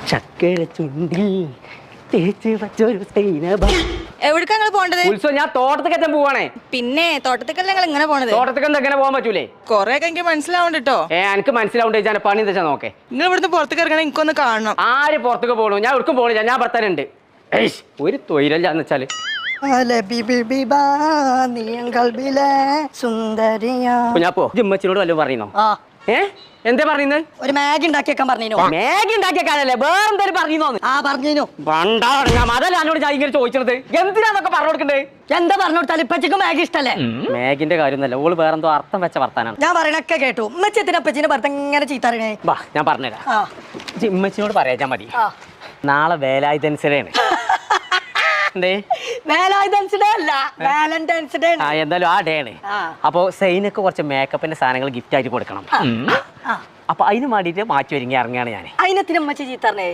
ചക്കര ചുണ്ടിൽ തേച്ച് വച്ചൊരു സൈനബ. എവിടേക്കാ നിങ്ങൾ പോണ്ടത്? ഉത്സവം ഞാൻ തോട്ടത്തേക്ക് പോവാണേ. പിന്നെ തോട്ടത്തേക്കല്ല നിങ്ങൾ ഇങ്ങനെ പോണത്? തോട്ടത്തേക്ക് എങ്ങനെ പോകാൻ പറ്റൂലേ? കൊറേ എനിക്ക് മനസ്സിലാവണ്ടോ? എനിക്ക് മനസ്സിലാവണ്ടേ? ഞാൻ പണി എന്താ നോക്കേ. നിങ്ങൾ ഇവിടുന്ന് പുറത്തേക്ക് ഇറങ്ങണ എനിക്കൊന്ന് കാണണം. ആര് പുറത്തേക്ക് പോകണു? ഞാൻ ഒരിക്കും പോകണില്ല, ഞാൻ ഭർത്താനുണ്ട്. ഒരു തൊഴിലല്ലാന്ന് വെച്ചാല് ഞാൻ പോ. ജിമ്മച്ചിനോട് വല്ലതും പറയുന്നോ? എന്താ പറയുന്നത്? ഒരു മാഗി ഉണ്ടാക്കിയേക്കാൻ പറഞ്ഞു. മാഗി ഉണ്ടാക്കിയേക്കാനല്ലേ വേറെന്തായാലും പറഞ്ഞോന്ന്? പറഞ്ഞു. അതല്ല എന്നോട് ഞാൻ ഇങ്ങനെ ചോദിച്ചത്. എന്തിനാന്നൊക്കെ പറഞ്ഞു കൊടുക്കണ്ടേ? എന്താ പറഞ്ഞു കൊടുത്താൽ ഇപ്പച്ചക്ക് മാഗി ഇഷ്ടല്ലേ? മാഗിന്റെ കാര്യമൊന്നുമല്ല, ഓള് വേറെന്തോ അർത്ഥം വെച്ച വർത്താനാണ്. ഞാൻ പറയണൊക്കെ കേട്ടു. ഉമ്മച്ചത്തിന് അപ്പച്ചിന്റെ ഭർത്ത ഇങ്ങനെ ചീത്തറിയണേ. വാ ഞാൻ പറഞ്ഞുതരാം. ജിമ്മച്ചിനോട് പറയാച്ചാ മതി. നാളെ വേലായുധൻസിലാണ്. എന്തായാലും ആ ഡേ ആണ്. അപ്പൊ സൈനക്ക് കുറച്ച് മേക്കപ്പിന്റെ സാധനങ്ങൾ ഗിഫ്റ്റ് ആയിട്ട് കൊടുക്കണം. അപ്പൊ അതിന് വേണ്ടിട്ട് മാറ്റി ഒരുങ്ങി ഇറങ്ങിയാണ് ഞാൻ. അതിനെത്തിന് ഉമ്മച്ചി ചീത്തറിഞ്ഞേ?